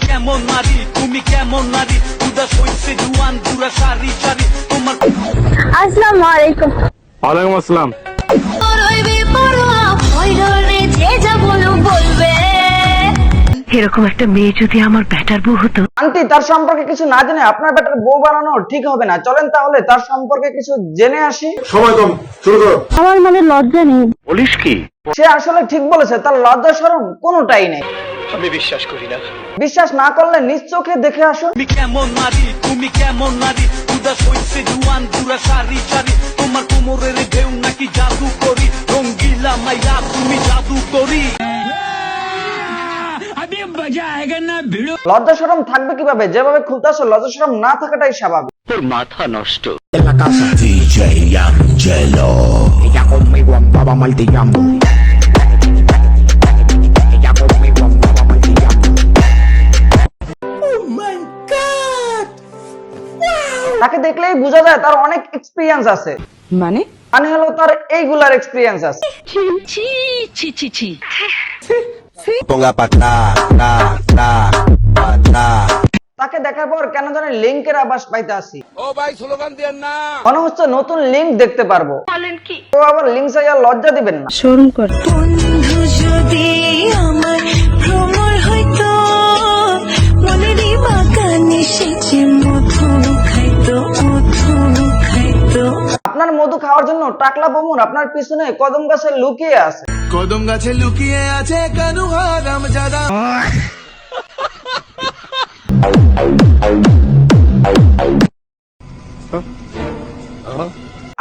কেমন নারী তুমি কেমন নারী উদাস হইছে জুয়ান পুরা সারি সারি তোমার। আসসালামু আলাইকুম। ওয়ালাইকুম আসসালাম। এরকম একটা মেয়ে যদি আমার ব্যাটার বউ হতো। আন্টি, তার সম্পর্কে কিছু না জেনে আপনার বেটার বউ বানানো ঠিক হবে না। চলেন তাহলে তার সম্পর্কে কিছু জেনে আসি। সময় কম, শুরু করো। আমার মনে লজ্জা নেই। বলিস কি? সে আসলে ঠিক বলেছে, তার লজ্জা শরম কোনোটাই নেই। আমি বিশ্বাস করি না। বিশ্বাস না করলে নিজ চোখে দেখে আসুন। তুমি কেমন নারী তুমি কেমন নারী উদাস হইছে জুয়ান পুরা সারি সারি তোমার কোমরের ঢেউ নাকি জাদু করি রঙ্গিলা মাইয়া তুমি জাদু করি। লজ্জা শরম থাকবে কিভাবে? যেভাবে খুলতেছো লজ্জা শরম না থাকাটাই স্বাভাবিক। তোর মাথা নষ্ট। DJ Angelo. Ella conmigo andaba martillando. Ella conmigo andaba martillando. Oh my God! তাকে দেখলেই বোঝা যায় তার অনেক এক্সপিরিয়েন্স আছে। মানে হলো তার এইগুলার এক্সপিরিয়েন্স আছে। Ponga pa' atrás, তাকে দেখার পর কেন জানি লিংকের আভাস পাইতে আসি। ও ভাই স্লোগান দেন না। মনে হচ্ছে নতুন লিংক দেখতে পারবো। বলেন কি? তো আবার লিংক চাইয়া লজ্জা দিবেন না। শরম কর। বন্ধু যদি আমার ভ্রমর হইতো মনেরই বাগানে সেচে মধু খাইতো আপনার মধু খাওয়ার জন্য টাকলা বমুন আপনার পিছনে কদম গাছে লুকিয়ে আছে। কদম গাছে লুকিয়ে আছে কানু হারামজাদা।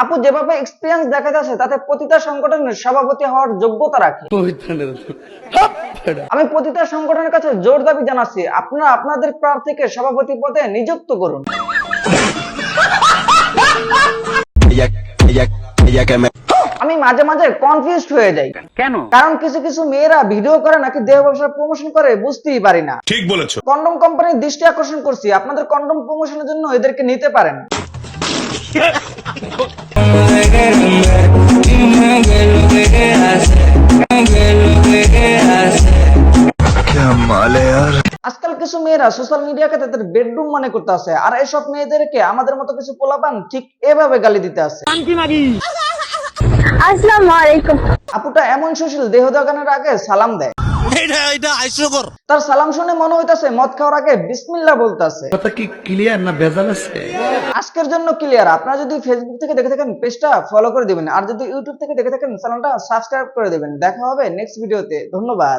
আপু যেভাবে এক্সপিরিয়েন্স দেখা যাচ্ছে তাতে পতিতা সংগঠনের সভাপতি হওয়ার যোগ্যতা রাখে। আমি পতিতা সংগঠনের কাছে জোর দাবি জানাচ্ছি, আপনারা আপনাদের প্রার্থীকে সভাপতি পদে নিযুক্ত করুন। আমি মাঝে মাঝে কনফিউজড হয়ে যাই। কেন? কারণ কিছু কিছু মেয়েরা ভিডিও করে নাকি দেহ ব্যবসার প্রমোশন করে বুঝতেই পারি না। ঠিক বলেছো। কন্ডম কোম্পানির দৃষ্টি আকর্ষণ করছি, আপনাদের কন্ডম প্রমোশনের জন্য এদেরকে নিতে পারেন। আজকাল কিছু মেয়েরা সোশ্যাল মিডিয়াকে তাদের বেডরুম মনে করতে আছে, আর এসব মেয়েদেরকে আমাদের মতো কিছু পোলাপান ঠিক এভাবে গালি দিতে আছে। আসসালামু আলাইকুম। আপুটা এমন সুশীল, দেহ দাগানোর আগে সালাম দেয়। তার সালাম শুনে মনে হইতাছে মদ খাওয়ার আগে বিসমিল্লাহ বলতাছে। কথা কি ক্লিয়ার না ভেজাল আছে? আজকের জন্য ক্লিয়ার। আপনারা যদি ফেসবুক থেকে দেখে থাকেন পেজটা ফলো করে দিবেন, আর যদি ইউটিউব থেকে দেখে থাকেন চ্যানেলটা সাবস্ক্রাইব করে দিবেন। দেখা হবে নেক্সট ভিডিওতে। ধন্যবাদ।